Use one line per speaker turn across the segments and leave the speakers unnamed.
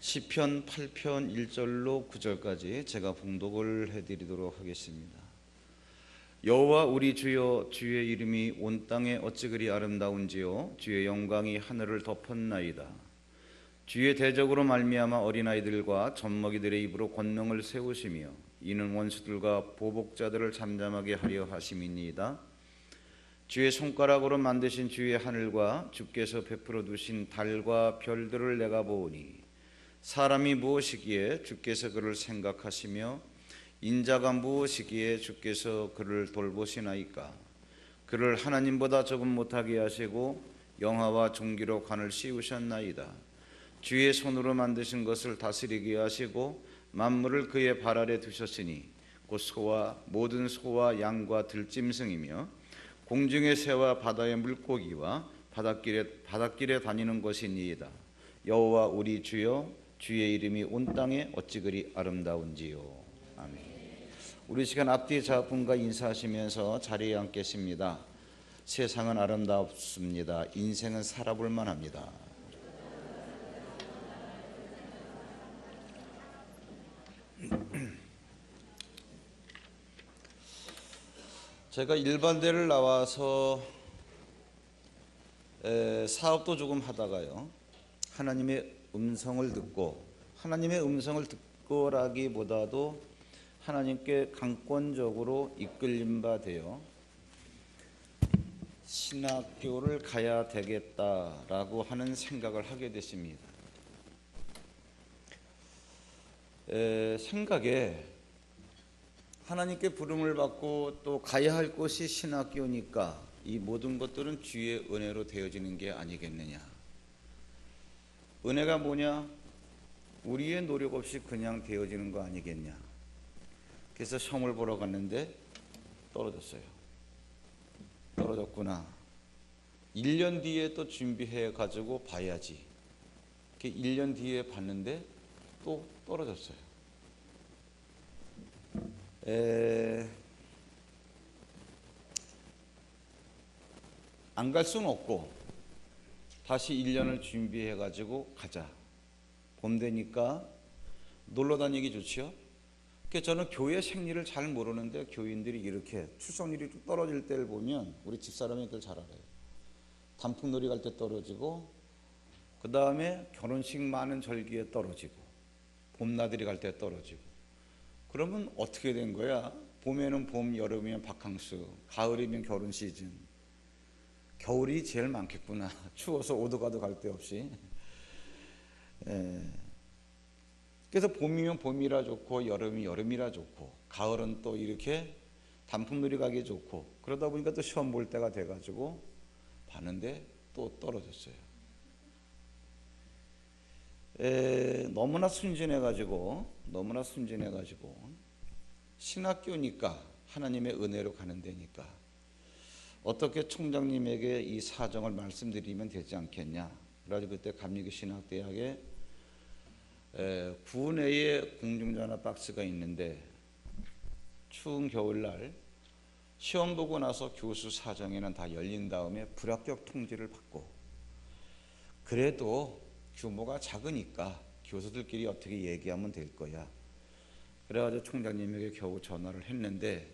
시편 8편 1절로 9절까지 제가 봉독을 해드리도록 하겠습니다. 여호와 우리 주여, 주의 이름이 온 땅에 어찌 그리 아름다운지요. 주의 영광이 하늘을 덮었나이다. 주의 대적으로 말미암아 어린아이들과 젖먹이들의 입으로 권능을 세우시며 이는 원수들과 보복자들을 잠잠하게 하려 하심이니이다. 주의 손가락으로 만드신 주의 하늘과 주께서 베풀어 두신 달과 별들을 내가 보오니 사람이 무엇이기에 주께서 그를 생각하시며 인자가 무엇이기에 주께서 그를 돌보시나이까. 그를 하나님보다 조금 못하게 하시고 영화와 종기로 관을 씌우셨나이다. 주의 손으로 만드신 것을 다스리게 하시고 만물을 그의 발 아래 두셨으니 곧 소와 모든 소와 양과 들짐승이며 공중의 새와 바다의 물고기와 바닷길에 다니는 것이니이다. 여호와 우리 주여, 주의 이름이 온 땅에 어찌 그리 아름다운지요. 아멘. 우리 시간 앞뒤 자분과 인사하시면서 자리에 앉겠습니다. 세상은 아름답습니다. 인생은 살아볼 만합니다. 제가 일반대를 나와서 사업도 조금 하다가요, 하나님의 음성을 듣고라기보다도 하나님께 강권적으로 이끌림 바 되어 신학교를 가야 되겠다라고 하는 생각을 하게 됐습니다. 생각에 하나님께 부름을 받고 또 가야 할 곳이 신학교니까 이 모든 것들은 주의 은혜로 되어지는 게 아니겠느냐. 은혜가 뭐냐? 우리의 노력 없이 그냥 되어지는 거 아니겠냐. 그래서 시험을 보러 갔는데 떨어졌구나. 1년 뒤에 또 준비해 가지고 봐야지. 1년 뒤에 봤는데 또 떨어졌어요. 안 갈 수는 없고 다시 1년을 준비해 가지고 가자. 봄 되니까 놀러 다니기 좋지요. 저는 교회 생리를 잘 모르는데 교인들이 이렇게 출석률이 떨어질 때를 보면 우리 집사람이 그걸 잘 알아요. 단풍놀이 갈 때 떨어지고, 그 다음에 결혼식 많은 절기에 떨어지고, 봄나들이 갈 때 떨어지고. 그러면 어떻게 된 거야? 봄에는 봄, 여름이면 바캉스, 가을이면 결혼 시즌. 겨울이 제일 많겠구나. 추워서 오도가도 갈 데 없이. 그래서 봄이면 봄이라 좋고 여름이 여름이라 좋고 가을은 또 이렇게 단풍놀이 가기 좋고, 그러다 보니까 또 시험 볼 때가 돼가지고 봤는데 또 떨어졌어요. 너무나 순진해가지고 신학교니까 하나님의 은혜로 가는 데니까 어떻게 총장님에게 이 사정을 말씀드리면 되지 않겠냐. 그래가지고 그때 감리교신학대학에 구내에 공중전화 박스가 있는데 추운 겨울날 시험 보고 나서 교수 사정에는 다 열린 다음에 불합격 통지를 받고, 그래도 규모가 작으니까 교수들끼리 어떻게 얘기하면 될 거야. 그래가지고 총장님에게 겨우 전화를 했는데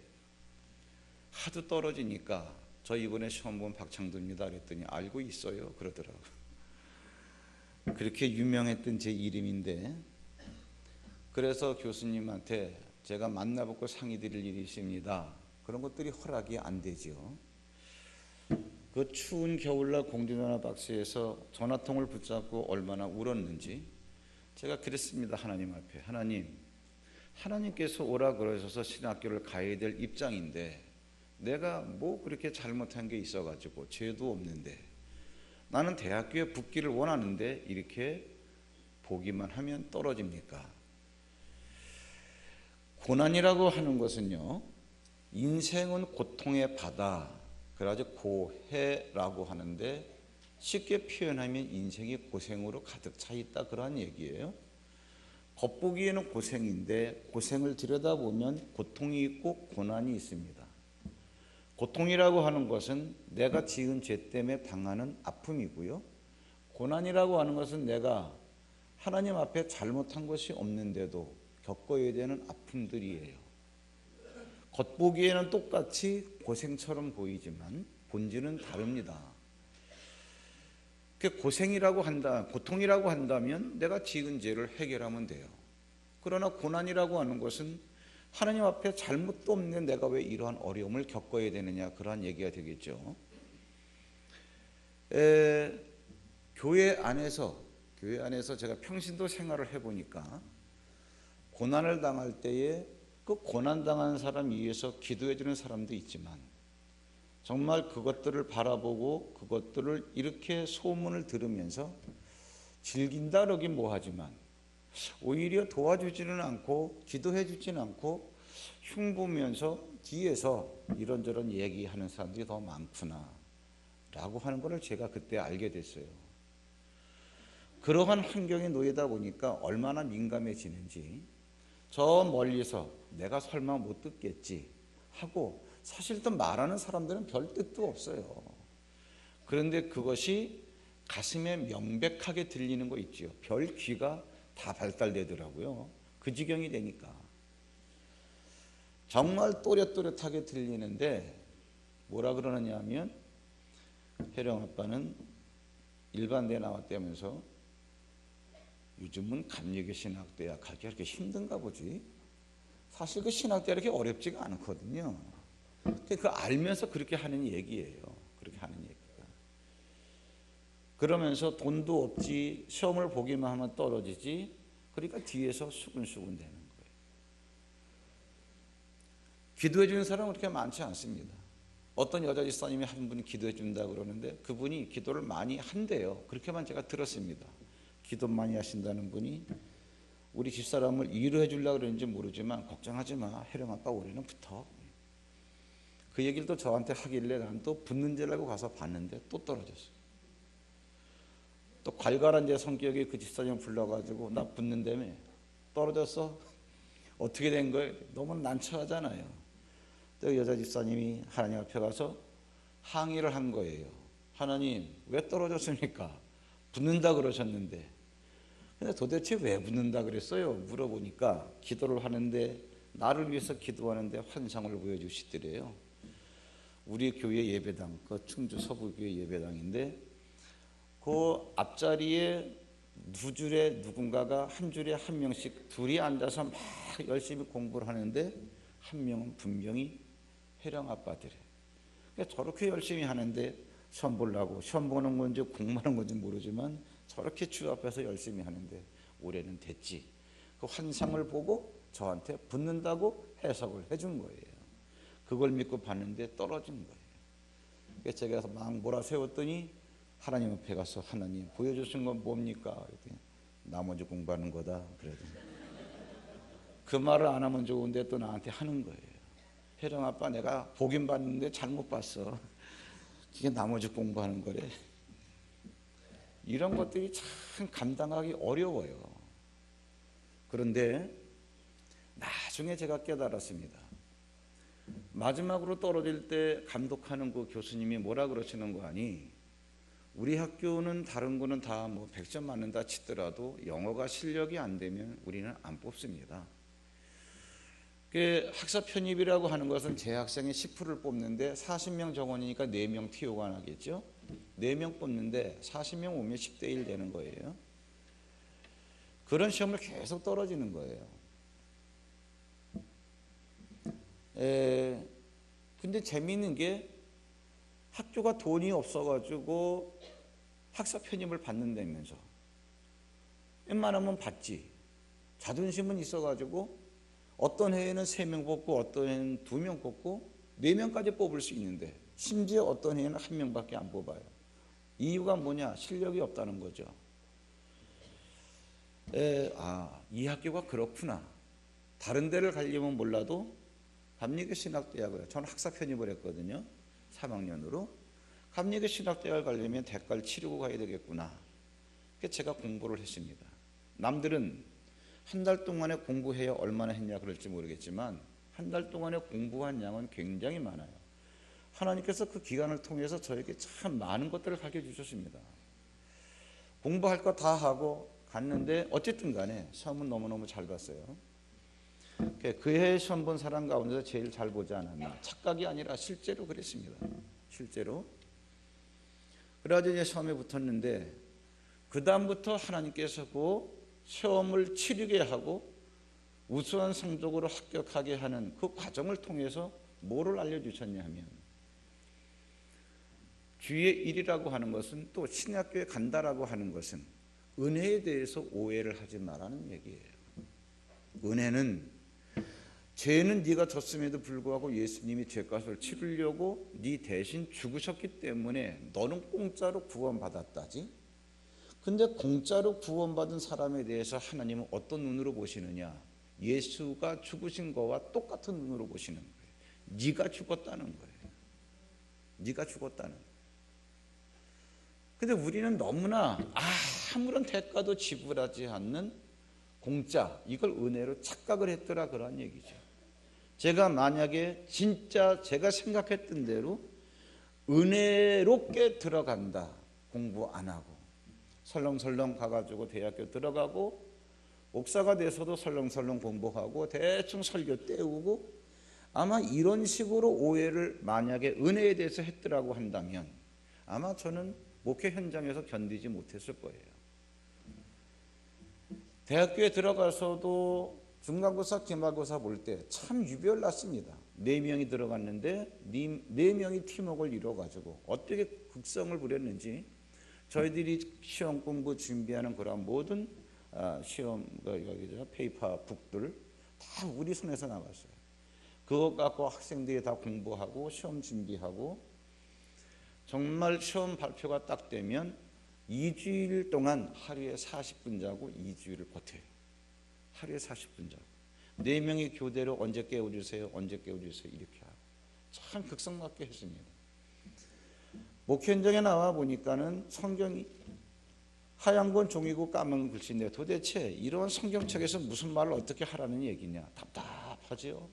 하도 떨어지니까 저 이번에 시험 본 박창두입니다 그랬더니 알고 있어요 그러더라고요. 그렇게 유명했던 제 이름인데, 그래서 교수님한테 제가 만나보고 상의 드릴 일이 있습니다. 그런 것들이 허락이 안 되죠. 그 추운 겨울날 공중전화 박스에서 전화통을 붙잡고 얼마나 울었는지 제가 그랬습니다. 하나님 앞에. 하나님께서 오라 그러셔서 신학교를 가야 될 입장인데 내가 뭐 그렇게 잘못한 게 있어가지고 죄도 없는데 나는 대학교에 붙기를 원하는데 이렇게 보기만 하면 떨어집니까? 고난이라고 하는 것은요, 인생은 고통의 바다, 그래가지고 고해라고 하는데 쉽게 표현하면 인생이 고생으로 가득 차 있다, 그러한 얘기예요. 겉보기에는 고생인데 고생을 들여다보면 고통이 있고 고난이 있습니다. 고통이라고 하는 것은 내가 지은 죄 때문에 당하는 아픔이고요, 고난이라고 하는 것은 내가 하나님 앞에 잘못한 것이 없는데도 겪어야 되는 아픔들이에요. 겉보기에는 똑같이 고생처럼 보이지만 본질은 다릅니다. 그 고통이라고 한다면 내가 지은 죄를 해결하면 돼요. 그러나 고난이라고 하는 것은 하나님 앞에 잘못도 없는데 내가 왜 이러한 어려움을 겪어야 되느냐, 그러한 얘기가 되겠죠. 교회 안에서 제가 평신도 생활을 해보니까 고난을 당할 때에 그 고난당한 사람 위해서 기도해 주는 사람도 있지만 정말 그것들을 바라보고 그것들을 이렇게 소문을 들으면서 즐긴다 그러긴 뭐하지만 오히려 도와주지는 않고 기도해 주지는 않고 흉보면서 뒤에서 이런저런 얘기하는 사람들이 더 많구나 라고 하는 것을 제가 그때 알게 됐어요. 그러한 환경에 놓이다 보니까 얼마나 민감해지는지, 저 멀리서 내가 설마 못 듣겠지 하고 사실 또 말하는 사람들은 별 뜻도 없어요. 그런데 그것이 가슴에 명백하게 들리는 거 있지요. 별 귀가 다 발달되더라고요. 그 지경이 되니까 정말 또렷또렷하게 들리는데 뭐라 그러느냐 하면, 혜령 아빠는 일반대 나왔다면서 요즘은 감리교 신학대학 가기가 그렇게 힘든가 보지. 사실 그 신학대가 그렇게 어렵지가 않거든요. 그 알면서 그렇게 하는 얘기예요. 그렇게 하는 얘기가. 그러면서 돈도 없지, 시험을 보기만 하면 떨어지지, 그러니까 뒤에서 수근수근 되는 거예요. 기도해 주는 사람은 그렇게 많지 않습니다. 어떤 여자 집사님이 한 분이 기도해 준다 그러는데 그분이 기도를 많이 한대요. 그렇게만 제가 들었습니다. 기도 많이 하신다는 분이 우리 집사람을 위로해 주려고 그러는지 모르지만 걱정하지 마, 혜령 아빠 올해는 붙어. 그 얘기를 또 저한테 하길래 난 또 붙는 줄 알고 가서 봤는데 또 떨어졌어요. 또 괄괄한 제 성격이 그 집사님 불러가지고 나 붙는다며. 떨어졌어? 어떻게 된 거예요? 너무 난처하잖아요. 또 여자 집사님이 하나님 앞에 가서 항의를 한 거예요. 하나님 왜 떨어졌습니까? 붙는다 그러셨는데. 근데 도대체 왜 붙는다 그랬어요? 물어보니까 기도를 하는데, 나를 위해서 기도하는데 환상을 보여주시더래요. 우리 교회 예배당, 그 충주 서부교회 예배당인데 그 앞자리에 두 줄에 누군가가 한 줄에 한 명씩 둘이 앉아서 막 열심히 공부를 하는데 한 명은 분명히 혜령 아빠들이에요. 그러니까 저렇게 열심히 하는데 시험 보려고, 시험 보는 건지 공부하는 건지 모르지만 저렇게 주 앞에서 열심히 하는데 올해는 됐지. 그 환상을 보고 저한테 붙는다고 해석을 해준 거예요. 그걸 믿고 봤는데 떨어진 거예요. 그래서 제가 막 몰아세웠더니 하나님 앞에 가서 하나님 보여주신 건 뭡니까? 그랬더니 나머지 공부하는 거다. 그러더니 그 말을 안 하면 좋은데 또 나한테 하는 거예요. 혜령 아빠 내가 보긴 봤는데 잘못 봤어. 이게 나머지 공부하는 거래. 이런 것들이 참 감당하기 어려워요. 그런데 나중에 제가 깨달았습니다. 마지막으로 떨어질 때 감독하는 그 교수님이 뭐라 그러시는 거 아니? 우리 학교는 다른 거는 다 뭐 100점 맞는다 치더라도 영어가 실력이 안 되면 우리는 안 뽑습니다. 그 학사 편입이라고 하는 것은 재학생의 10%를 뽑는데 40명 정원이니까 4명 TO가 나겠죠. 4명 뽑는데 40명 오면 10대 1 되는 거예요. 그런 시험을 계속 떨어지는 거예요. 근데 재미있는 게 학교가 돈이 없어가지고 학사 편입을 받는다면서. 웬만하면 받지. 자존심은 있어가지고 어떤 해에는 3명 뽑고 어떤 해에는 2명 뽑고 4명까지 뽑을 수 있는데 심지어 어떤 해에는 1명밖에 안 뽑아요. 이유가 뭐냐? 실력이 없다는 거죠. 이 학교가 그렇구나. 다른 데를 가려면 몰라도 감리교 신학대학을, 저는 학사 편입을 했거든요. 3학년으로. 감리교 신학대학을 가려면 대가를 치르고 가야 되겠구나. 그래서 제가 공부를 했습니다. 남들은 한 달 동안에 공부해야 얼마나 했냐 그럴지 모르겠지만 한 달 동안에 공부한 양은 굉장히 많아요. 하나님께서 그 기간을 통해서 저에게 참 많은 것들을 가르쳐 주셨습니다. 공부할 거 다 하고 갔는데 어쨌든 간에 시험은 너무너무 잘 봤어요. 그 해 시험 본 사람 가운데서 제일 잘 보지 않았나. 착각이 아니라 실제로 그랬습니다. 실제로. 그래가지고 이제 시험에 붙었는데 그 다음부터 하나님께서 그 시험을 치르게 하고 우수한 성적으로 합격하게 하는 그 과정을 통해서 뭐를 알려주셨냐 하면 주의 일이라고 하는 것은 또 신학교에 간다라고 하는 것은 은혜에 대해서 오해를 하지 말라는 얘기예요. 은혜는 죄는 네가 졌음에도 불구하고 예수님이 죄값을 치르려고 네 대신 죽으셨기 때문에 너는 공짜로 구원받았다지. 근데 공짜로 구원받은 사람에 대해서 하나님은 어떤 눈으로 보시느냐? 예수가 죽으신 거와 똑같은 눈으로 보시는 거예요. 네가 죽었다는 거예요. 네가 죽었다는 거예요. 근데 우리는 너무나 아무런 대가도 지불하지 않는 공짜, 이걸 은혜로 착각을 했더라 그런 얘기죠. 제가 만약에 진짜 제가 생각했던 대로 은혜롭게 들어간다, 공부 안 하고 설렁설렁 가가지고 대학교 들어가고 목사가 돼서도 설렁설렁 공부하고 대충 설교 때우고 아마 이런 식으로 오해를 만약에 은혜에 대해서 했더라고 한다면 아마 저는 목회 현장에서 견디지 못했을 거예요. 대학교에 들어가서도 중간고사, 기말고사 볼 때 참 유별났습니다. 4명이 들어갔는데 4명이 팀워크를 이뤄가지고 어떻게 극성을 부렸는지 저희들이 시험 공부 준비하는 그런 모든 시험 페이퍼 북들 다 우리 손에서 나왔어요. 그거 갖고 학생들이 다 공부하고 시험 준비하고 정말 시험 발표가 딱 되면 2주일 동안 하루에 40분 자고 2주일을 버텨요. 하루에 40분 자고 4명이 교대로 언제 깨워주세요, 언제 깨워주세요 이렇게 하고 참 극성맞게 했습니다. 목회 현장에 나와 보니까는 성경이 하얀 건 종이고 까만 글씨인데 도대체 이런 성경책에서 무슨 말을 어떻게 하라는 얘기냐, 답답하죠.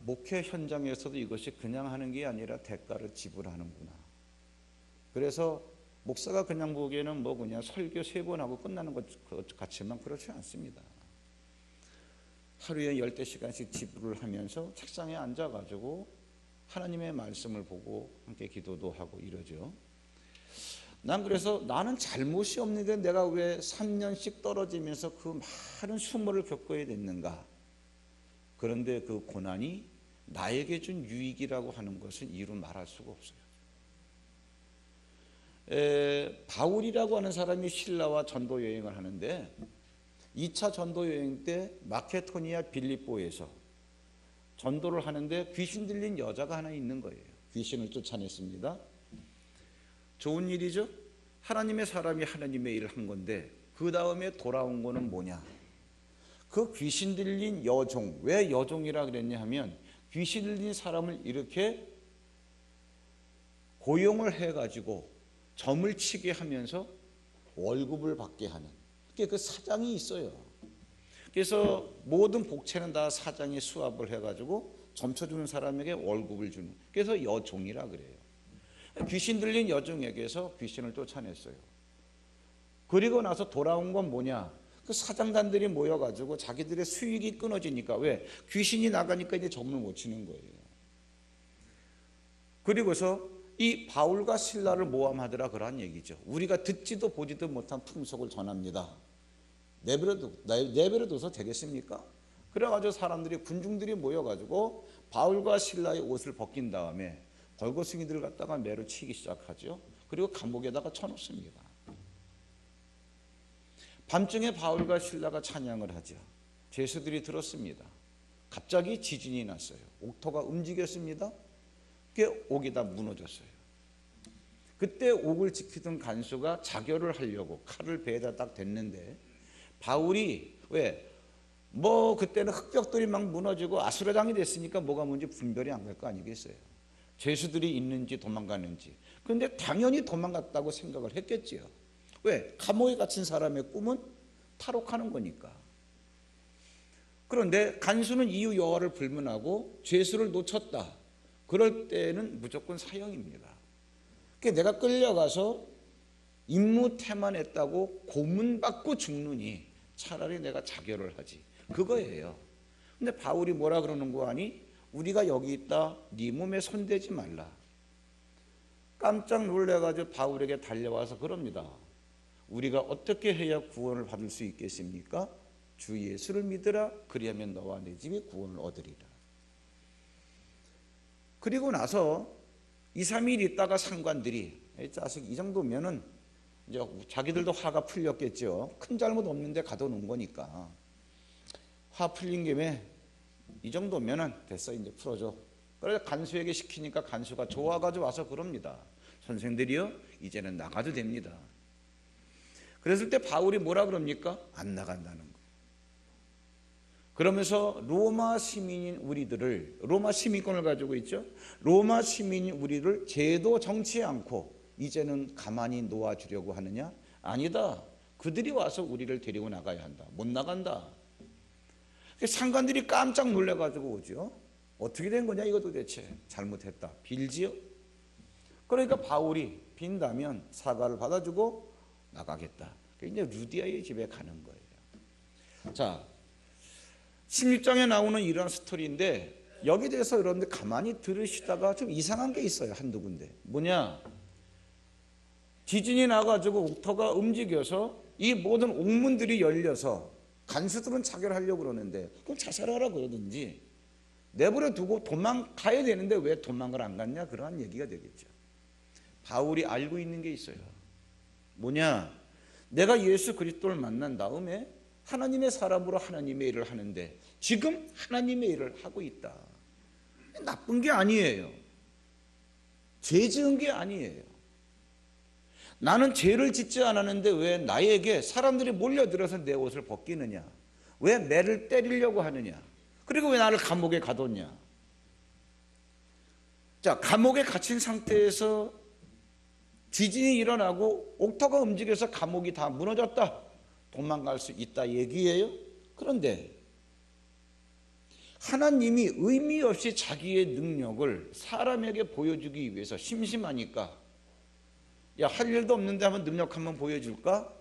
목회 현장에서도 이것이 그냥 하는 게 아니라 대가를 지불하는구나. 그래서 목사가 그냥 보기에는 뭐 그냥 설교 3번 하고 끝나는 것 같지만 그렇지 않습니다. 하루에 10시간씩 지불을 하면서 책상에 앉아가지고 하나님의 말씀을 보고 함께 기도도 하고 이러죠. 난 그래서 나는 잘못이 없는데 내가 왜 3년씩 떨어지면서 그 많은 수모를 겪어야 됐는가. 그런데 그 고난이 나에게 준 유익이라고 하는 것은 이루 말할 수가 없어요. 바울이라고 하는 사람이 신라와 전도 여행을 하는데 2차 전도 여행 때 마케도니아 빌립보에서 전도를 하는데 귀신 들린 여자가 하나 있는 거예요. 귀신을 쫓아냈습니다. 좋은 일이죠. 하나님의 사람이 하나님의 일을 한 건데 그 다음에 돌아온 거는 뭐냐. 그 귀신 들린 여종, 왜 여종이라 그랬냐 하면 귀신 들린 사람을 이렇게 고용을 해가지고 점을 치게 하면서 월급을 받게 하는 그 사장이 있어요. 그래서 모든 복채는 다 사장이 수합을 해가지고 점쳐주는 사람에게 월급을 주는, 그래서 여종이라 그래요. 귀신 들린 여종에게서 귀신을 쫓아냈어요. 그리고 나서 돌아온 건 뭐냐, 그 사장단들이 모여가지고 자기들의 수익이 끊어지니까, 왜? 귀신이 나가니까 이제 점을 못 치는 거예요. 그리고서 이 바울과 실라를 모함하더라 그런 얘기죠. 우리가 듣지도 보지도 못한 풍속을 전합니다. 내버려둬서 되겠습니까? 그래가지고 사람들이, 군중들이 모여가지고 바울과 실라의 옷을 벗긴 다음에 벌거숭이들을 갖다가 매로 치기 시작하죠. 그리고 감옥에다가 쳐놓습니다. 밤중에 바울과 실라가 찬양을 하죠. 죄수들이 들었습니다. 갑자기 지진이 났어요. 옥토가 움직였습니다. 그게 옥이 다 무너졌어요. 그때 옥을 지키던 간수가 자결을 하려고 칼을 배에다 딱 댔는데 바울이 뭐 그때는 흑벽돌이 막 무너지고 아수라장이 됐으니까 뭐가 뭔지 분별이 안 갈 거 아니겠어요. 죄수들이 있는지 도망가는지. 그런데 당연히 도망갔다고 생각을 했겠지요. 왜? 감옥에 갇힌 사람의 꿈은 탈옥하는 거니까. 그런데 간수는 이유 여하를 불문하고 죄수를 놓쳤다. 그럴 때는 무조건 사형입니다. 그러니까 내가 끌려가서 임무 태만했다고 고문받고 죽느니 차라리 내가 자결을 하지, 그거예요. 근데 바울이 뭐라 그러는 거 아니? 우리가 여기 있다, 네 몸에 손대지 말라. 깜짝 놀래가지고 바울에게 달려와서 그럽니다. 우리가 어떻게 해야 구원을 받을 수 있겠습니까? 주 예수를 믿으라. 그리하면 너와 내 집이 구원을 얻으리라. 그리고 나서 2, 3일 있다가 상관들이, 자식 이 정도면은 이제 자기들도 화가 풀렸겠죠. 큰 잘못 없는데 가둬놓은 거니까. 화 풀린 김에 이 정도면은 됐어, 이제 풀어줘. 그래서 간수에게 시키니까 간수가 좋아가지고 와서 그럽니다. 선생들이요, 이제는 나가도 됩니다. 그랬을 때 바울이 뭐라 그럽니까? 안 나간다는 거예요. 그러면서 로마 시민인 우리들을, 로마 시민권을 가지고 있죠. 로마 시민인 우리를 죄도 정치 않고 이제는 가만히 놓아주려고 하느냐? 아니다. 그들이 와서 우리를 데리고 나가야 한다. 못 나간다. 상관들이 깜짝 놀래가지고 오죠. 어떻게 된 거냐 이거 도대체. 잘못했다. 빌지요. 그러니까 바울이 빈다면 사과를 받아주고 나가겠다. 이제 루디아의 집에 가는 거예요. 자, 16장에 나오는 이런 스토리인데 여기 대해서 여러분들 가만히 들으시다가 좀 이상한 게 있어요. 한두 군데. 뭐냐? 지진이 나가지고 옥터가 움직여서 이 모든 옥문들이 열려서 간수들은 자결하려고 그러는데 그럼 자살하라 그러든지 내버려 두고 도망가야 되는데 왜 도망을 안 갔냐? 그러한 얘기가 되겠죠. 바울이 알고 있는 게 있어요. 뭐냐? 내가 예수 그리스도를 만난 다음에 하나님의 사람으로 하나님의 일을 하는데 지금 하나님의 일을 하고 있다. 나쁜 게 아니에요. 죄 지은 게 아니에요. 나는 죄를 짓지 않았는데 왜 나에게 사람들이 몰려들어서 내 옷을 벗기느냐? 왜 매를 때리려고 하느냐? 그리고 왜 나를 감옥에 가뒀냐? 자, 감옥에 갇힌 상태에서 지진이 일어나고 옥터가 움직여서 감옥이 다 무너졌다. 도망갈 수 있다 얘기예요. 그런데 하나님이 의미 없이 자기의 능력을 사람에게 보여주기 위해서 심심하니까 야, 할 일도 없는데 한번 능력 한번 보여줄까?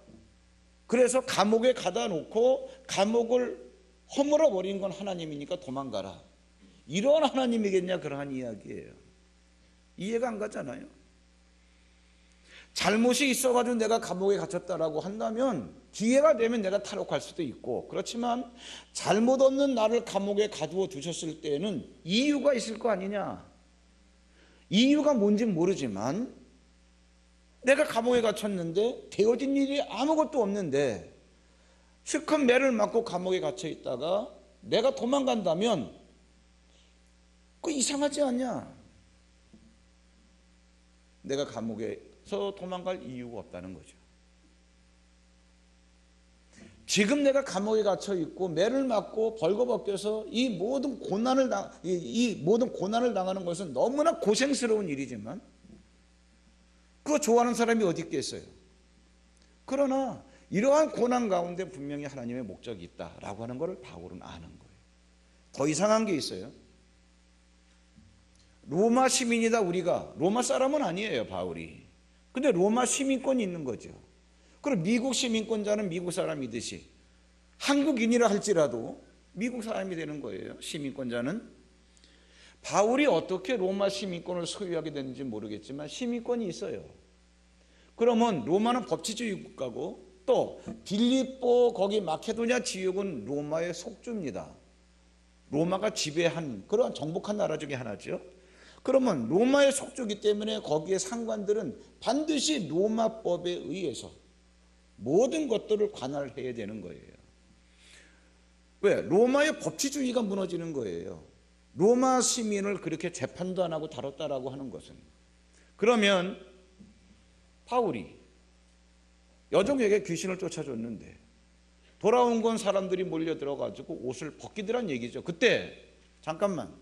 그래서 감옥에 가다 놓고 감옥을 허물어 버린 건 하나님이니까 도망가라. 이런 하나님이겠냐? 그러한 이야기예요. 이해가 안 가잖아요. 잘못이 있어가지고 내가 감옥에 갇혔다라고 한다면 기회가 되면 내가 탈옥할 수도 있고, 그렇지만 잘못 없는 나를 감옥에 가두어 두셨을 때는 이유가 있을 거 아니냐. 이유가 뭔지 모르지만 내가 감옥에 갇혔는데 되어진 일이 아무것도 없는데 실컷 매를 맞고 감옥에 갇혀 있다가 내가 도망간다면 그거 이상하지 않냐? 내가 감옥에서 도망갈 이유가 없다는 거죠. 지금 내가 감옥에 갇혀 있고 매를 맞고 벌거벗겨서 이 모든 고난을 당하는 것은 너무나 고생스러운 일이지만 그거 좋아하는 사람이 어디 있겠어요? 그러나 이러한 고난 가운데 분명히 하나님의 목적이 있다라고 하는 것을 바울은 아는 거예요. 더 이상한 게 있어요. 로마 시민이다 우리가. 로마 사람은 아니에요 바울이. 근데 로마 시민권이 있는 거죠. 그럼 미국 시민권자는 미국 사람이듯이 한국인이라 할지라도 미국 사람이 되는 거예요. 시민권자는. 바울이 어떻게 로마 시민권을 소유하게 됐는지 모르겠지만 시민권이 있어요. 그러면 로마는 법치주의 국가고 또 빌립보 거기 마케도냐 지역은 로마의 속주입니다. 로마가 지배한 그런 정복한 나라 중에 하나죠. 그러면 로마의 속주이기 때문에 거기에 상관들은 반드시 로마법에 의해서 모든 것들을 관할해야 되는 거예요. 왜? 로마의 법치주의가 무너지는 거예요. 로마 시민을 그렇게 재판도 안 하고 다뤘다라고 하는 것은. 그러면 바울이 여종에게 귀신을 쫓아줬는데 돌아온 건 사람들이 몰려들어가지고 옷을 벗기더란 얘기죠. 그때 잠깐만,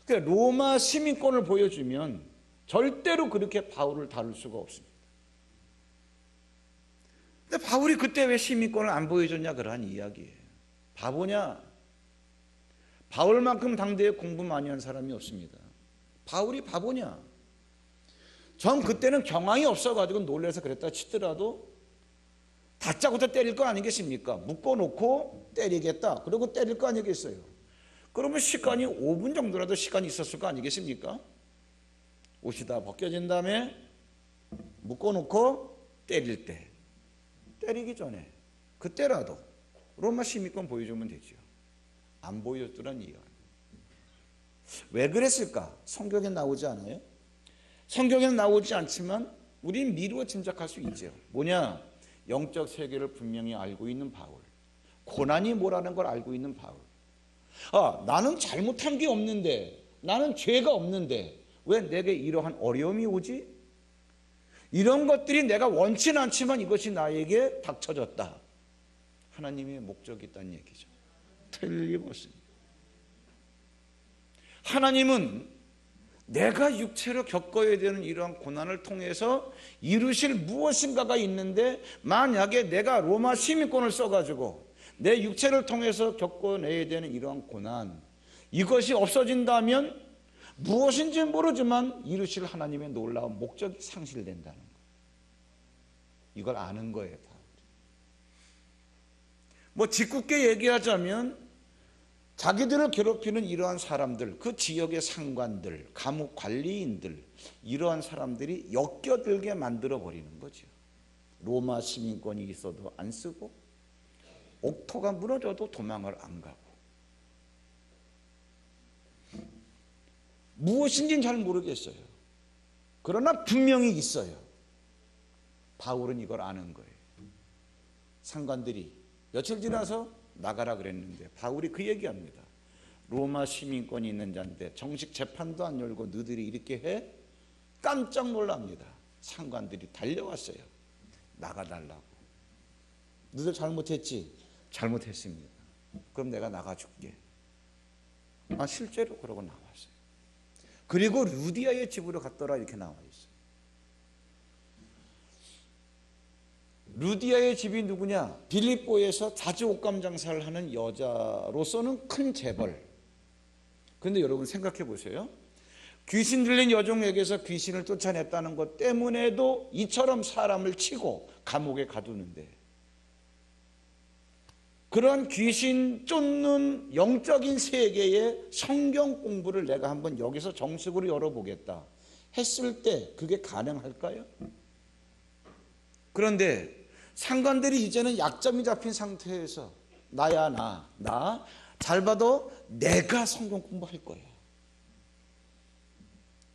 로마 시민권을 보여주면 절대로 그렇게 바울을 다룰 수가 없습니다. 근데 바울이 그때 왜 시민권을 안 보여줬냐? 그러한 이야기예요. 바보냐? 바울만큼 당대에 공부 많이 한 사람이 없습니다. 바울이 바보냐?
전 그때는 경황이 없어가지고 놀라서 그랬다 치더라도 다짜고짜 때릴 거 아니겠습니까? 묶어놓고 때리겠다. 그리고 때릴 거 아니겠어요? 그러면 시간이 5분 정도라도 시간이 있었을 거 아니겠습니까? 옷이 다 벗겨진 다음에 묶어놓고 때릴 때, 때리기 전에 그때라도 로마 시민권 보여주면 되죠. 안 보여줬더란 이유가 왜 그랬을까? 성경에 나오지 않아요? 성경에 나오지 않지만 우린 미루어 짐작할 수 있죠. 뭐냐? 영적 세계를 분명히 알고 있는 바울, 고난이 뭐라는 걸 알고 있는 바울. 나는 잘못한 게 없는데, 나는 죄가 없는데 왜 내게 이러한 어려움이 오지? 이런 것들이 내가 원치는 않지만 이것이 나에게 닥쳐졌다. 하나님의 목적이 있다는 얘기죠. 틀림없습니다. 하나님은 내가 육체로 겪어야 되는 이러한 고난을 통해서 이루실 무엇인가가 있는데, 만약에 내가 로마 시민권을 써가지고 내 육체를 통해서 겪어내야 되는 이러한 고난, 이것이 없어진다면 무엇인지 모르지만 이루실 하나님의 놀라운 목적이 상실된다는 거예요. 이걸 아는 거예요. 뭐 짓궂게 얘기하자면 자기들을 괴롭히는 이러한 사람들, 그 지역의 상관들, 감옥 관리인들, 이러한 사람들이 엮여들게 만들어 버리는 거죠. 로마 시민권이 있어도 안 쓰고, 옥토가 무너져도 도망을 안 가고, 무엇인지는 잘 모르겠어요. 그러나 분명히 있어요. 바울은 이걸 아는 거예요. 상관들이 며칠 지나서 나가라 그랬는데 바울이 그 얘기합니다. 로마 시민권이 있는 자인데 정식 재판도 안 열고 너희들이 이렇게 해? 깜짝 놀랍니다. 상관들이 달려왔어요. 나가달라고. 너희들 잘못했지? 잘못했습니다. 그럼 내가 나가줄게. 실제로 그러고 나왔어요. 그리고 루디아의 집으로 갔더라 이렇게 나와 있어요. 루디아의 집이 누구냐? 빌립보에서 자주 옷감 장사를 하는 여자로서는 큰 재벌. 그런데 여러분 생각해 보세요. 귀신 들린 여종에게서 귀신을 쫓아냈다는 것 때문에도 이처럼 사람을 치고 감옥에 가두는데, 그런 귀신 쫓는 영적인 세계의 성경 공부를 내가 한번 여기서 정식으로 열어보겠다 했을 때 그게 가능할까요? 그런데 상관들이 이제는 약점이 잡힌 상태에서 나야 나 잘 봐도 내가 성경 공부할 거야.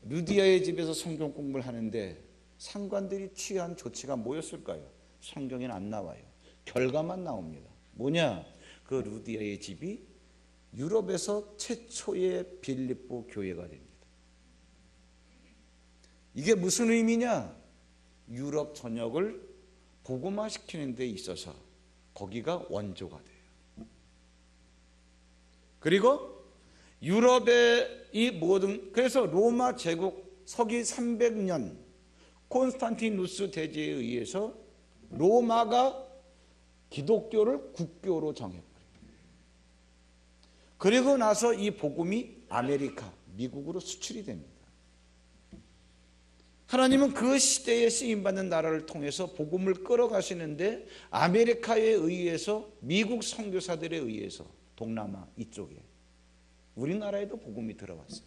루디아의 집에서 성경 공부를 하는데 상관들이 취한 조치가 뭐였을까요? 성경에는 안 나와요. 결과만 나옵니다. 뭐냐? 그 루디아의 집이 유럽에서 최초의 빌립보 교회가 됩니다. 이게 무슨 의미냐? 유럽 전역을 복음화시키는 데 있어서 거기가 원조가 돼요. 그리고 유럽의 이 모든, 그래서 로마 제국 서기 300년 콘스탄티누스 대제에 의해서 로마가 기독교를 국교로 정해버려요. 그리고 나서 이 복음이 아메리카, 미국으로 수출이 됩니다. 하나님은 그 시대에 쓰임받는 나라를 통해서 복음을 끌어가시는데 아메리카에 의해서, 미국 선교사들에 의해서 동남아 이쪽에 우리나라에도 복음이 들어왔어요.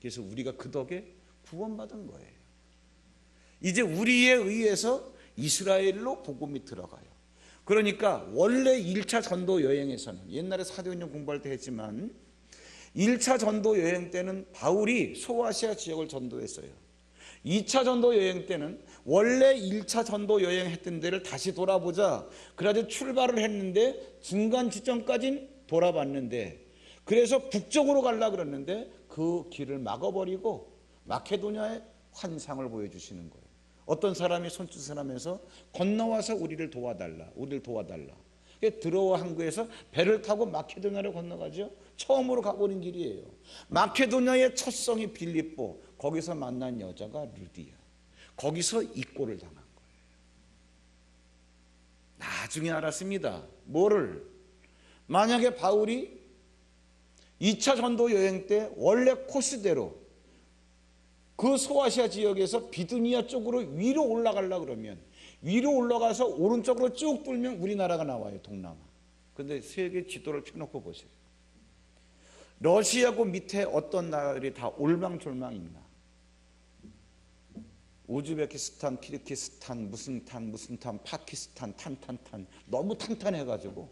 그래서 우리가 그 덕에 구원받은 거예요. 이제 우리에 의해서 이스라엘로 복음이 들어가요. 그러니까 원래 1차 전도 여행에서는, 옛날에 사도행전 공부할 때 했지만 1차 전도 여행 때는 바울이 소아시아 지역을 전도했어요. 2차 전도 여행 때는 원래 1차 전도 여행했던 데를 다시 돌아보자 그래가지고 출발을 했는데 중간 지점까지는 돌아봤는데, 그래서 북쪽으로 가려고 그랬는데 그 길을 막아버리고 마케도냐의 환상을 보여주시는 거예요. 어떤 사람이 손짓을 하면서 건너와서 우리를 도와달라. 들어와 항구에서 배를 타고 마케도냐로 건너가죠. 처음으로 가보는 길이에요. 마케도냐의 첫 성이 빌립보, 거기서 만난 여자가 루디아, 거기서 입고를 당한 거예요. 나중에 알았습니다. 뭐를? 만약에 바울이 2차 전도 여행 때 원래 코스대로 그 소아시아 지역에서 비두니아 쪽으로 위로 올라가려고 그러면 위로 올라가서 오른쪽으로 쭉 뚫면 우리나라가 나와요. 동남아. 근데 세계 지도를 펴놓고 보세요. 러시아고 밑에 어떤 나라들이 다 올망졸망 있나? 우즈베키스탄, 키르기스탄, 무슨 탄, 파키스탄, 탄 너무 탄탄해가지고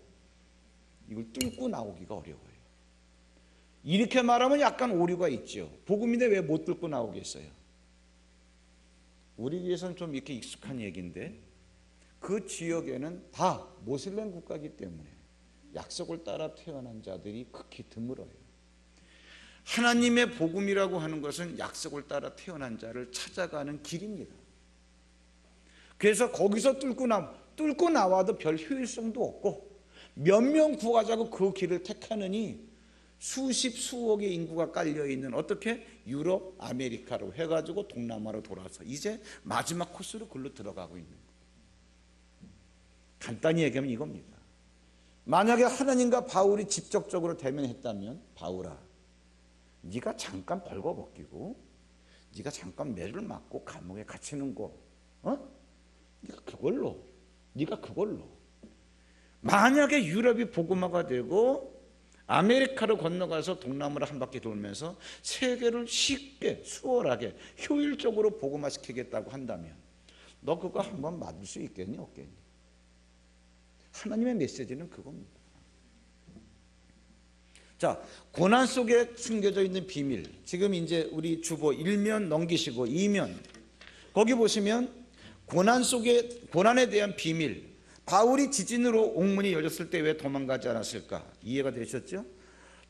이걸 뚫고 나오기가 어려워요. 이렇게 말하면 약간 오류가 있죠. 복음인데 왜 못 뚫고 나오겠어요? 우리 위해서는 좀 이렇게 익숙한 얘기인데 그 지역에는 다 모슬렘 국가이기 때문에 약속을 따라 태어난 자들이 극히 드물어요. 하나님의 복음이라고 하는 것은 약속을 따라 태어난 자를 찾아가는 길입니다. 그래서 거기서 뚫고 나와도 별 효율성도 없고 몇 명 구하자고 그 길을 택하느니 수십 수억의 인구가 깔려있는 어떻게 유럽, 아메리카로 해가지고 동남아로 돌아서 이제 마지막 코스로 글로 들어가고 있는 거예요. 간단히 얘기하면 이겁니다. 만약에 하나님과 바울이 직접적으로 대면했다면 바울아, 네가 잠깐 벌거벗기고 네가 잠깐 매를 맞고 감옥에 갇히는 거 네가 그걸로 만약에 유럽이 복음화가 되고 아메리카로 건너가서 동남아를 한 바퀴 돌면서 세계를 쉽게 수월하게 효율적으로 복음화시키겠다고 한다면 너 그거 한번 맞을 수 있겠니 없겠니? 하나님의 메시지는 그겁니다. 자, 고난 속에 숨겨져 있는 비밀. 지금 이제 우리 주보 1면 넘기시고 2면 거기 보시면 고난에 대한 비밀. 바울이 지진으로 옥문이 열렸을 때 왜 도망가지 않았을까? 이해가 되셨죠?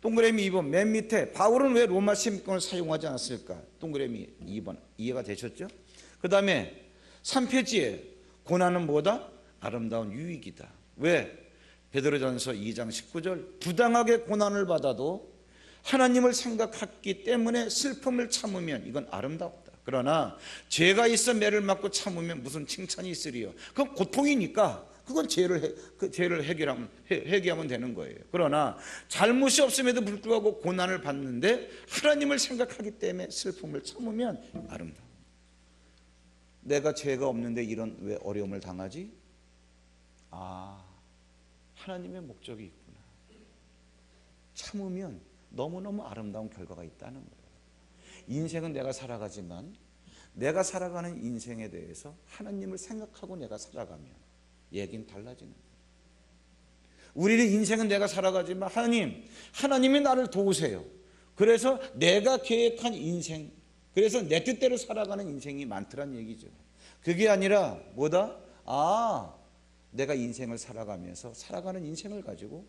동그라미 2번 맨 밑에 바울은 왜 로마 시민권을 사용하지 않았을까? 동그라미 2번 이해가 되셨죠? 그 다음에 3페이지에 고난은 뭐다? 아름다운 유익이다. 왜? 베드로전서 2장 19절 부당하게 고난을 받아도 하나님을 생각했기 때문에 슬픔을 참으면 이건 아름답다. 그러나 죄가 있어 매를 맞고 참으면 무슨 칭찬이 있으리요. 그건 고통이니까 그건 죄를 해결하면 되는 거예요. 그러나 잘못이 없음에도 불구하고 고난을 받는데 하나님을 생각하기 때문에 슬픔을 참으면 아름다워. 내가 죄가 없는데 이런 왜 어려움을 당하지? 하나님의 목적이 있구나. 참으면 너무너무 아름다운 결과가 있다는 거예요. 인생은 내가 살아가지만 내가 살아가는 인생에 대해서 하나님을 생각하고 내가 살아가면 얘기는 달라지는 거예요. 우리는 인생은 내가 살아가지만 하나님이 나를 도우세요. 그래서 내가 계획한 인생, 그래서 내 뜻대로 살아가는 인생이 많더란 얘기죠. 그게 아니라 뭐다? 내가 인생을 살아가면서 살아가는 인생을 가지고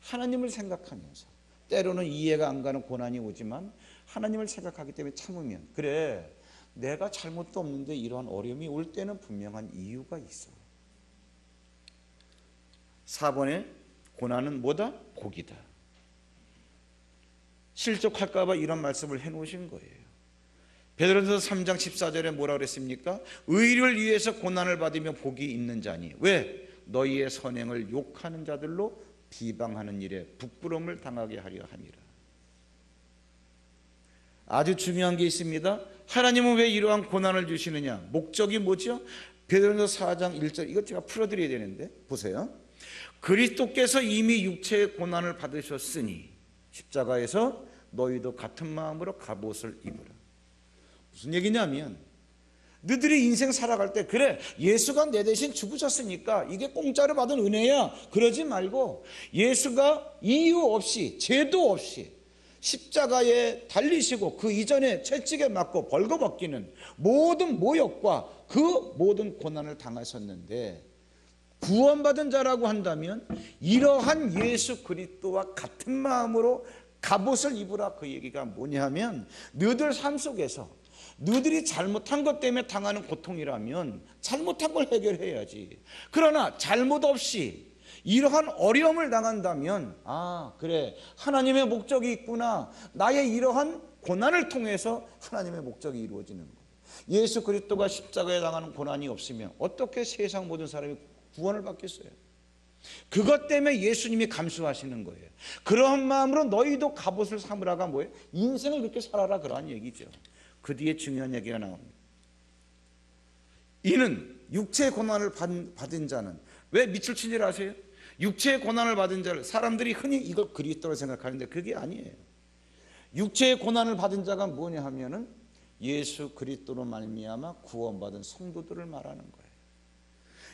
하나님을 생각하면서 때로는 이해가 안 가는 고난이 오지만 하나님을 생각하기 때문에 참으면 그래 내가 잘못도 없는데 이러한 어려움이 올 때는 분명한 이유가 있어. 4번에 고난은 뭐다? 복이다. 실족할까 봐 이런 말씀을 해놓으신 거예요. 베드로전서 3장 14절에 뭐라 그랬습니까? 의를 위해서 고난을 받으며 복이 있는 자니 왜? 너희의 선행을 욕하는 자들로 비방하는 일에 부끄러움을 당하게 하려 함이라. 아주 중요한 게 있습니다. 하나님은 왜 이러한 고난을 주시느냐? 목적이 뭐죠? 베드로전서 4장 1절 이것 제가 풀어드려야 되는데 보세요. 그리스도께서 이미 육체의 고난을 받으셨으니 십자가에서 너희도 같은 마음으로 갑옷을 입으라. 무슨 얘기냐면 너희들이 인생 살아갈 때 그래 예수가 내 대신 죽으셨으니까 이게 공짜로 받은 은혜야 그러지 말고 예수가 이유 없이 죄도 없이 십자가에 달리시고 그 이전에 채찍에 맞고 벌거벗기는 모든 모욕과 그 모든 고난을 당하셨는데 구원받은 자라고 한다면 이러한 예수 그리스도와 같은 마음으로 갑옷을 입으라. 그 얘기가 뭐냐면 너희들 삶 속에서 너희들이 잘못한 것 때문에 당하는 고통이라면 잘못한 걸 해결해야지. 그러나 잘못 없이 이러한 어려움을 당한다면 그래 하나님의 목적이 있구나. 나의 이러한 고난을 통해서 하나님의 목적이 이루어지는 거예요. 예수 그리스도가 십자가에 당하는 고난이 없으면 어떻게 세상 모든 사람이 구원을 받겠어요? 그것 때문에 예수님이 감수하시는 거예요. 그런 마음으로 너희도 갑옷을 삼으라가 뭐예요? 인생을 그렇게 살아라 그러한 얘기죠. 그 뒤에 중요한 얘기가 나옵니다. 이는 육체의 고난을 받은 자는, 왜 밑을 친 줄 아세요? 육체의 고난을 받은 자를, 사람들이 흔히 이걸 그리스도로 생각하는데 그게 아니에요. 육체의 고난을 받은 자가 뭐냐 하면은 예수 그리스도로 말미암아 구원받은 성도들을 말하는 거예요.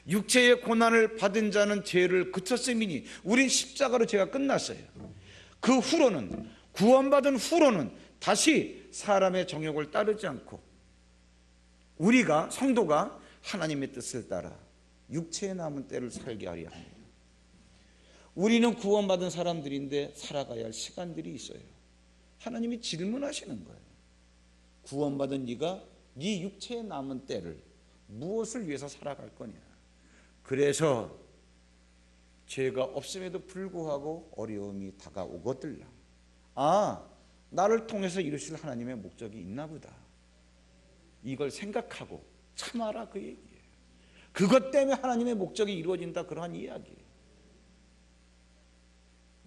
육체의 고난을 받은 자는 죄를 그쳤음이니, 우린 십자가로 죄가 끝났어요. 그 후로는, 구원받은 후로는 다시 사람의 정욕을 따르지 않고 우리가, 성도가 하나님의 뜻을 따라 육체에 남은 때를 살게 하려 합니다. 우리는 구원받은 사람들인데 살아가야 할 시간들이 있어요. 하나님이 질문하시는 거예요. 구원받은 네가 네 육체에 남은 때를 무엇을 위해서 살아갈 거냐. 그래서 죄가 없음에도 불구하고 어려움이 다가오거들라. 아, 나를 통해서 이루실 하나님의 목적이 있나 보다. 이걸 생각하고 참아라, 그 얘기예요. 그것 때문에 하나님의 목적이 이루어진다, 그러한 이야기예요.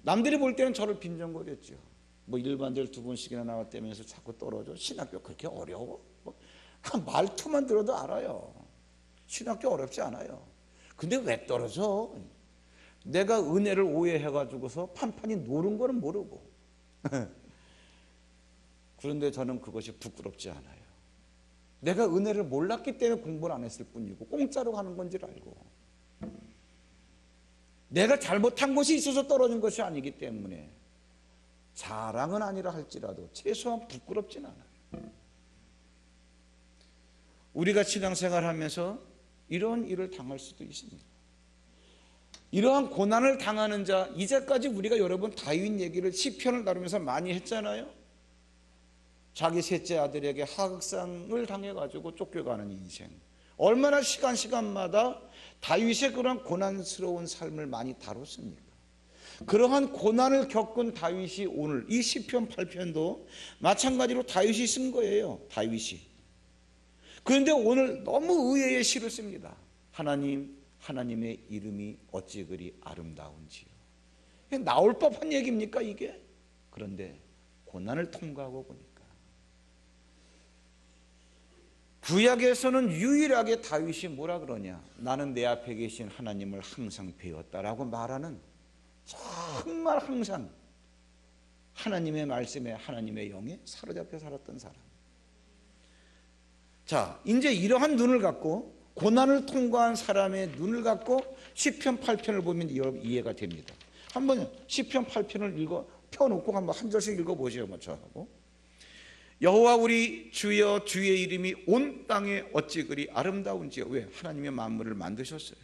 남들이 볼 때는 저를 빈정거렸죠. 뭐 일반들 2번씩이나 나왔다면서 자꾸 떨어져. 신학교 그렇게 어려워? 말투만 들어도 알아요. 신학교 어렵지 않아요. 근데 왜 떨어져? 내가 은혜를 오해해가지고서 판판이 노는 거는 모르고. 그런데 저는 그것이 부끄럽지 않아요. 내가 은혜를 몰랐기 때문에 공부를 안 했을 뿐이고 공짜로 가는 건지 알고, 내가 잘못한 것이 있어서 떨어진 것이 아니기 때문에 자랑은 아니라 할지라도 최소한 부끄럽진 않아요. 우리가 신앙생활하면서 이런 일을 당할 수도 있습니다. 이러한 고난을 당하는 자, 이제까지 우리가 여러분 다윗 얘기를 시편을 다루면서 많이 했잖아요. 자기 셋째 아들에게 하극상을 당해가지고 쫓겨가는 인생, 얼마나 시간마다 다윗의 그런 고난스러운 삶을 많이 다뤘습니까? 그러한 고난을 겪은 다윗이 오늘 이 시편 8편도 마찬가지로 다윗이 쓴 거예요. 다윗이. 그런데 오늘 너무 의외의 시를 씁니다. 하나님의 이름이 어찌 그리 아름다운지요. 나올 법한 얘기입니까 이게? 그런데 고난을 통과하고 보니까 구약에서는 유일하게 다윗이 뭐라 그러냐, 나는 내 앞에 계신 하나님을 항상 배웠다라고 말하는, 정말 항상 하나님의 말씀에, 하나님의 영에 사로잡혀 살았던 사람. 자, 이제 이러한 눈을 갖고, 고난을 통과한 사람의 눈을 갖고 시편 8편을 보면 이해가 됩니다. 한번 시편 8편을 펴놓고 한번 한 절씩 읽어보세요. 저하고. 여호와 우리 주여, 주의 이름이 온 땅에 어찌 그리 아름다운지요. 왜? 하나님의 만물을 만드셨어요.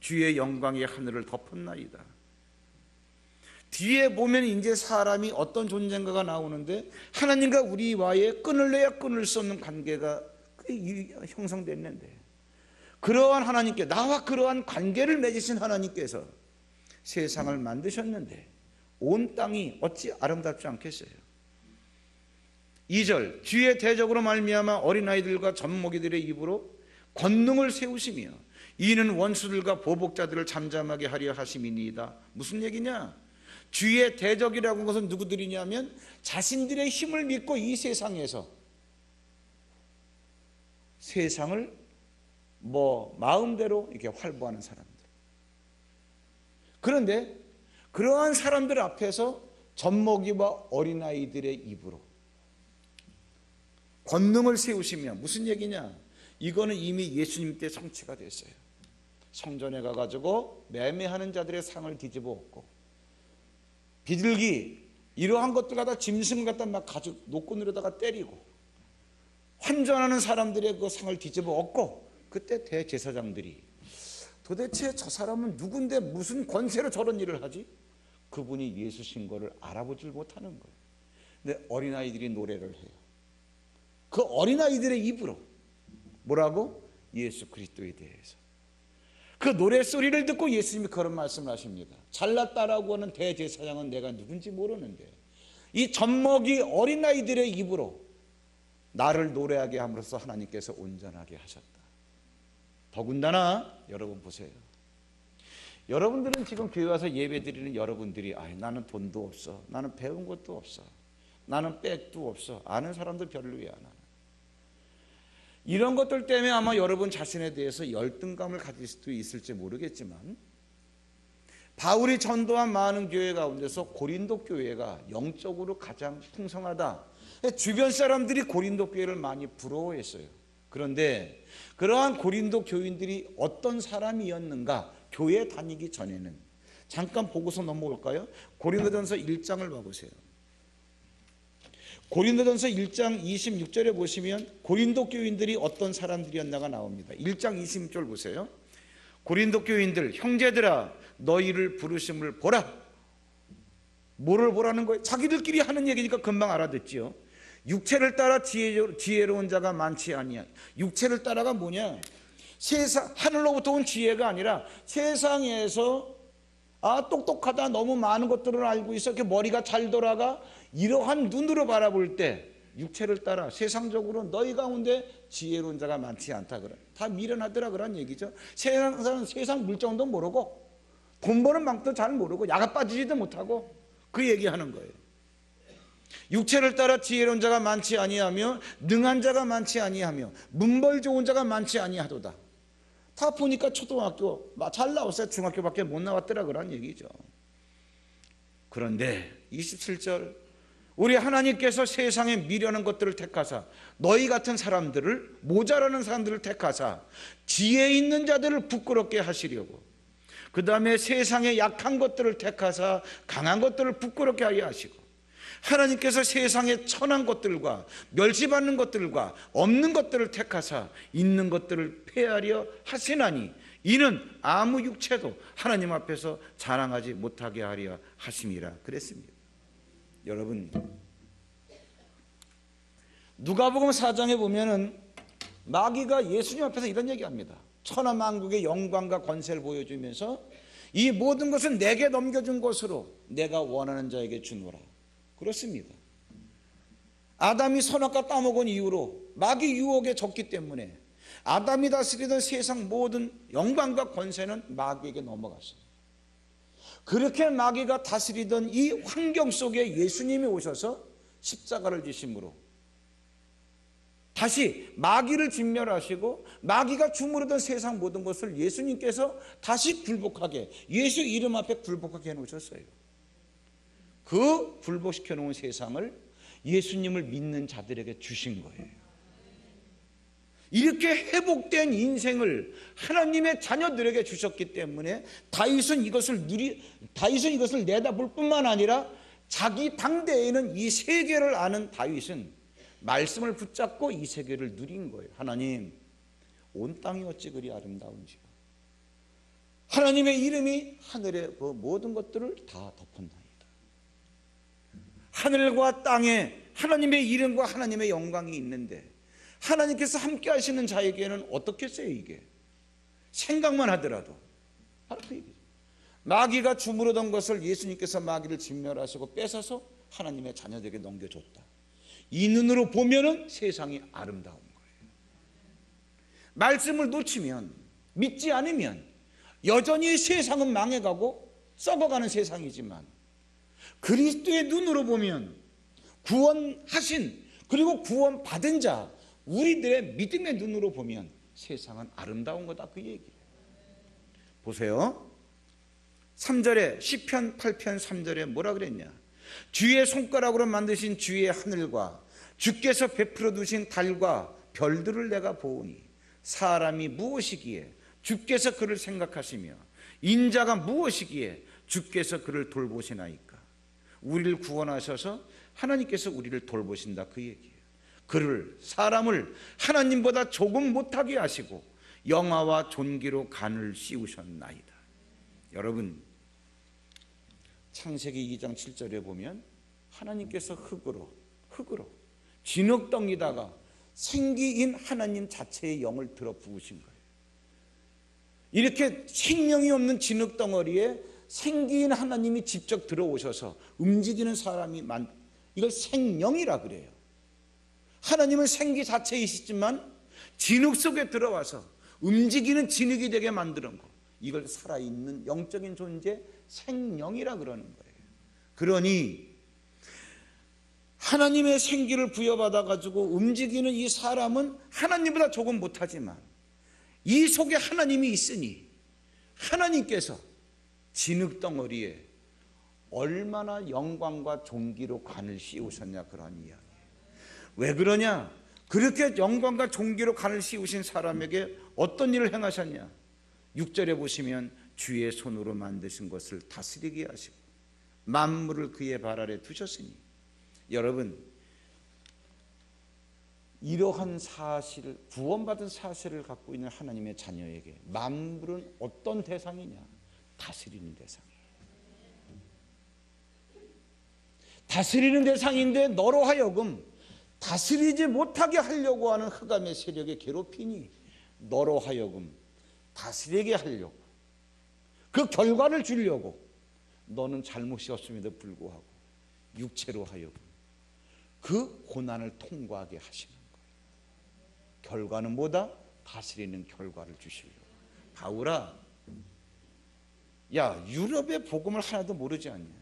주의 영광이 하늘을 덮었나이다. 뒤에 보면 이제 사람이 어떤 존재인가가 나오는데, 하나님과 우리와의 끊을래야 끊을 수 없는 관계가 형성됐는데, 그러한 하나님께, 나와 그러한 관계를 맺으신 하나님께서 세상을 만드셨는데 온 땅이 어찌 아름답지 않겠어요? 2절, 주의 대적으로 말미암아 어린아이들과 젖먹이들의 입으로 권능을 세우시며 이는 원수들과 보복자들을 잠잠하게 하려 하심이니이다. 무슨 얘기냐? 주의 대적이라고 하는 것은 누구들이냐면 자신들의 힘을 믿고 이 세상에서 세상을 마음대로 이렇게 활보하는 사람들. 그런데 그러한 사람들 앞에서 젖먹이와 어린아이들의 입으로 권능을 세우시며, 무슨 얘기냐? 이거는 이미 예수님 때 성취가 됐어요. 성전에 가가지고 매매하는 자들의 상을 뒤집어 엎고, 비둘기 이러한 것들 갖다 짐승 갖다 막 가지고 노끈으로다가 때리고, 환전하는 사람들의 그 상을 뒤집어 엎고, 그때 대제사장들이 도대체 저 사람은 누군데 무슨 권세로 저런 일을 하지? 그분이 예수신 거를 알아보질 못하는 거예요. 근데 어린아이들이 노래를 해요. 그 어린아이들의 입으로 뭐라고? 예수 그리스도에 대해서. 그 노래소리를 듣고 예수님이 그런 말씀을 하십니다. 잘났다라고 하는 대제사장은 내가 누군지 모르는데 이 젖먹이 어린아이들의 입으로 나를 노래하게 함으로써 하나님께서 온전하게 하셨다. 더군다나 여러분 보세요. 여러분들은 지금 교회 와서 예배 드리는 여러분들이 나는 돈도 없어, 나는 배운 것도 없어, 나는 백도 없어, 아는 사람도 별로야. 나는 이런 것들 때문에 아마 여러분 자신에 대해서 열등감을 가질 수도 있을지 모르겠지만, 바울이 전도한 많은 교회 가운데서 고린도 교회가 영적으로 가장 풍성하다. 주변 사람들이 고린도 교회를 많이 부러워했어요. 그런데 그러한 고린도 교인들이 어떤 사람이었는가, 교회 다니기 전에는 잠깐 보고서 넘어올까요? 고린도전서 1장을 봐보세요. 고린도전서 1장 26절에 보시면 고린도 교인들이 어떤 사람들이었나가 나옵니다. 1장 26절 보세요. 고린도 교인들, 형제들아 너희를 부르심을 보라. 뭐를 보라는 거예요? 자기들끼리 하는 얘기니까 금방 알아듣지요. 육체를 따라 지혜로운 자가 많지 아니야. 육체를 따라가 뭐냐? 세상 하늘로부터 온 지혜가 아니라 세상에서 똑똑하다, 너무 많은 것들을 알고 있어, 이렇게 머리가 잘 돌아가, 이러한 눈으로 바라볼 때 육체를 따라 세상적으로 너희 가운데 지혜로운 자가 많지 않다. 그래. 다 미련하더라 그런 얘기죠. 세상 물정도 모르고 돈 버는 방법도 잘 모르고 야가 빠지지도 못하고 그 얘기하는 거예요. 육체를 따라 지혜로운 자가 많지 아니하며 능한 자가 많지 아니하며 문벌 좋은 자가 많지 아니하도다. 다 보니까 초등학교 잘 나왔어요. 중학교밖에 못 나왔더라 그런 얘기죠. 그런데 27절, 우리 하나님께서 세상에 미련한 것들을 택하사 너희 같은 사람들을, 모자라는 사람들을 택하사 지혜 있는 자들을 부끄럽게 하시려고, 그 다음에 세상에 약한 것들을 택하사 강한 것들을 부끄럽게 하여 하시고, 하나님께서 세상에 천한 것들과 멸시받는 것들과 없는 것들을 택하사 있는 것들을 폐하려 하시나니 이는 아무 육체도 하나님 앞에서 자랑하지 못하게 하려 하심이라 그랬습니다. 여러분, 누가복음 4장에 보면은 마귀가 예수님 앞에서 이런 얘기합니다. 천하만국의 영광과 권세를 보여주면서 이 모든 것은 내게 넘겨준 것으로 내가 원하는 자에게 주노라. 그렇습니다. 아담이 선악과 까먹은 이후로 마귀 유혹에 졌기 때문에 아담이 다스리던 세상 모든 영광과 권세는 마귀에게 넘어갔어요. 그렇게 마귀가 다스리던 이 환경 속에 예수님이 오셔서 십자가를 지심으로 다시 마귀를 진멸하시고 마귀가 주무르던 세상 모든 것을 예수님께서 다시 굴복하게, 예수 이름 앞에 굴복하게 해놓으셨어요. 그 굴복시켜 놓은 세상을 예수님을 믿는 자들에게 주신 거예요. 이렇게 회복된 인생을 하나님의 자녀들에게 주셨기 때문에 다윗은 이것을 내다볼 뿐만 아니라 자기 당대에는 이 세계를 아는 다윗은 말씀을 붙잡고 이 세계를 누린 거예요. 하나님, 온 땅이 어찌 그리 아름다운지요. 하나님의 이름이 하늘의 그 모든 것들을 다 덮었나이다. 하늘과 땅에 하나님의 이름과 하나님의 영광이 있는데 하나님께서 함께 하시는 자에게는 어떻겠어요? 이게 생각만 하더라도 바로 그 얘기죠. 마귀가 주무르던 것을 예수님께서 마귀를 진멸하시고 뺏어서 하나님의 자녀들에게 넘겨줬다. 이 눈으로 보면은 세상이 아름다운 거예요. 말씀을 놓치면, 믿지 않으면 여전히 세상은 망해가고 썩어가는 세상이지만 그리스도의 눈으로 보면 구원하신, 그리고 구원받은 자, 우리들의 믿음의 눈으로 보면 세상은 아름다운 거다, 그 얘기예요. 보세요. 3절에 시편 8편 3절에 뭐라 그랬냐? 주의 손가락으로 만드신 주의 하늘과 주께서 베풀어 두신 달과 별들을 내가 보오니 사람이 무엇이기에 주께서 그를 생각하시며 인자가 무엇이기에 주께서 그를 돌보시나이까. 우리를 구원하셔서 하나님께서 우리를 돌보신다, 그 얘기예요. 그를, 사람을 하나님보다 조금 못하게 하시고 영화와 존귀로 간을 씌우셨나이다. 여러분, 창세기 2장 7절에 보면 하나님께서 흙으로 진흙덩이다가 생기인 하나님 자체의 영을 들어 부으신 거예요. 이렇게 생명이 없는 진흙덩어리에 생기인 하나님이 직접 들어오셔서 움직이는 사람이 이걸 생명이라 그래요. 하나님은 생기 자체이시지만 진흙 속에 들어와서 움직이는 진흙이 되게 만드는 거, 이걸 살아있는 영적인 존재, 생명이라 그러는 거예요. 그러니 하나님의 생기를 부여받아 가지고 움직이는 이 사람은 하나님보다 조금 못하지만 이 속에 하나님이 있으니 하나님께서 진흙덩어리에 얼마나 영광과 존귀로 관을 씌우셨냐, 그런 이야기예요. 왜 그러냐? 그렇게 영광과 존귀로 관을 씌우신 사람에게 어떤 일을 행하셨냐? 6절에 보시면 주의 손으로 만드신 것을 다스리게 하시고 만물을 그의 발 아래 두셨으니. 여러분, 이러한 사실, 구원받은 사실을 갖고 있는 하나님의 자녀에게 만물은 어떤 대상이냐? 다스리는 대상이에요. 다스리는 대상인데 너로 하여금 다스리지 못하게 하려고 하는 흑암의 세력의 괴롭히니 너로 하여금 다스리게 하려고, 그 결과를 주려고 너는 잘못이 없음에도 불구하고 육체로 하여금 그 고난을 통과하게 하시는 거예요. 결과는 뭐다? 다스리는 결과를 주시려고. 바울아, 야, 유럽의 복음을 하나도 모르지 않냐?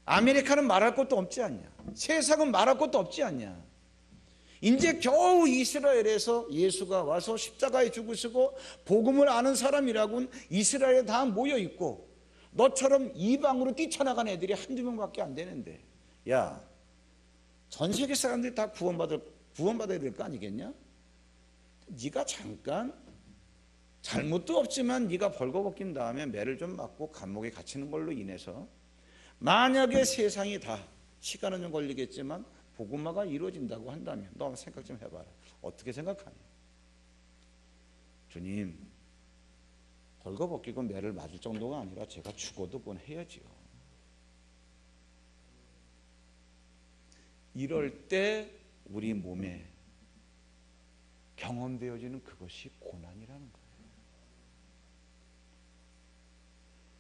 아메리카는 말할 것도 없지 않냐? 세상은 말할 것도 없지 않냐? 이제 겨우 이스라엘에서 예수가 와서 십자가에 죽으시고 복음을 아는 사람이라고는 이스라엘에 다 모여 있고 너처럼 이방으로 뛰쳐나간 애들이 한두 명밖에 안 되는데, 야, 전 세계 사람들이 다 구원받아야 될 거 아니겠냐? 네가 잠깐 잘못도 없지만 네가 벌거벗긴 다음에 매를 좀 맞고 감옥에 갇히는 걸로 인해서 만약에 세상이 다, 시간은 좀 걸리겠지만 복음화가 이루어진다고 한다면 너 한번 생각 좀 해봐라. 어떻게 생각하냐? 주님, 벌거벗기고 매를 맞을 정도가 아니라 제가 죽어도 그건 해야지요. 이럴 때 우리 몸에 경험되어지는 그것이 고난이라는 거예요.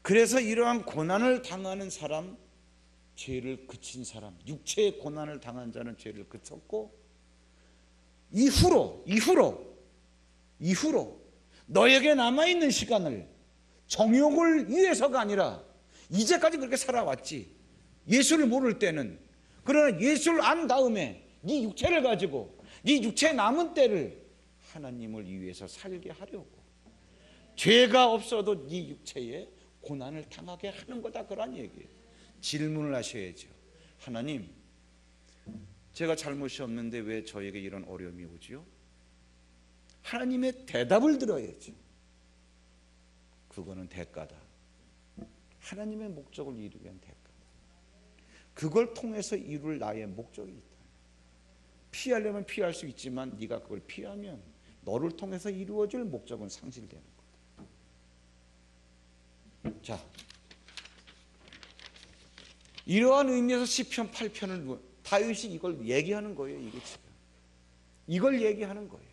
그래서 이러한 고난을 당하는 사람, 죄를 그친 사람, 육체의 고난을 당한 자는 죄를 그쳤고 이후로 너에게 남아있는 시간을 정욕을 위해서가 아니라, 이제까지 그렇게 살아왔지, 예수를 모를 때는. 그러나 예수를 안 다음에 네 육체를 가지고 네 육체의 남은 때를 하나님을 위해서 살게 하려고, 죄가 없어도 네 육체에 고난을 당하게 하는 거다, 그런 얘기예요. 질문을 하셔야죠. 하나님, 제가 잘못이 없는데 왜 저에게 이런 어려움이 오지요? 하나님의 대답을 들어야죠. 그거는 대가다. 하나님의 목적을 이루기 위한 대가다. 그걸 통해서 이룰 나의 목적이 있다. 피하려면 피할 수 있지만 네가 그걸 피하면 너를 통해서 이루어질 목적은 상실되는 거다. 자, 이러한 의미에서 시편 8편을 다윗이 이걸 얘기하는 거예요. 이게 지금 이걸 얘기하는 거예요.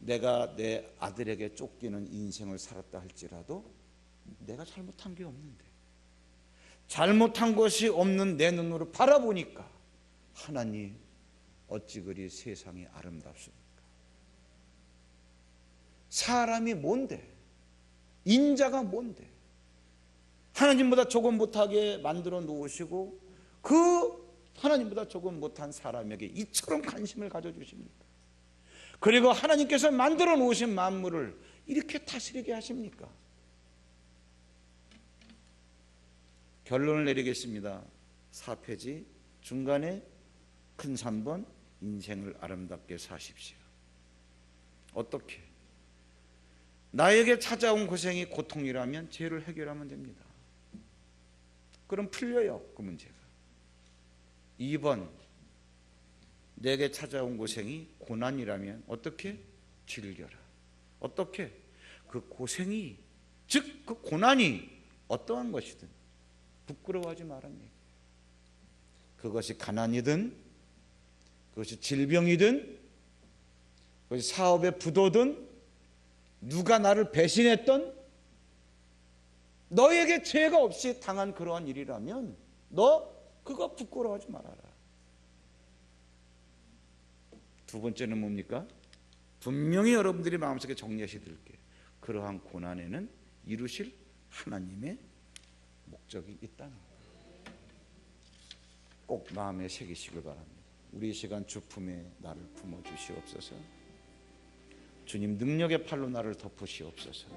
내가 내 아들에게 쫓기는 인생을 살았다 할지라도 내가 잘못한 게 없는데, 잘못한 것이 없는 내 눈으로 바라보니까 하나님, 어찌 그리 세상이 아름답습니까? 사람이 뭔데, 인자가 뭔데 하나님보다 조금 못하게 만들어 놓으시고 그 하나님보다 조금 못한 사람에게 이처럼 관심을 가져주십니까? 그리고 하나님께서 만들어 놓으신 만물을 이렇게 다스리게 하십니까? 결론을 내리겠습니다. 4페이지 중간에 큰 3번, 인생을 아름답게 사십시오. 어떻게? 나에게 찾아온 고생이 고통이라면 죄를 해결하면 됩니다. 그럼 풀려요, 그 문제가. 2번, 내게 찾아온 고생이 고난이라면 어떻게? 즐겨라. 어떻게? 그 고생이, 즉 그 고난이 어떠한 것이든 부끄러워하지 말라는 얘기예요. 그것이 가난이든, 그것이 질병이든, 그것이 사업의 부도든, 누가 나를 배신했던, 너에게 죄가 없이 당한 그러한 일이라면 너 그거 부끄러워하지 말아라. 두 번째는 뭡니까? 분명히 여러분들이 마음속에 정리하셔야 될 게, 그러한 고난에는 이루실 하나님의 목적이 있다는 거예요. 꼭 마음에 새기시길 바랍니다. 우리 이 시간 주품에 나를 품어 주시옵소서. 주님 능력의 팔로 나를 덮으시옵소서.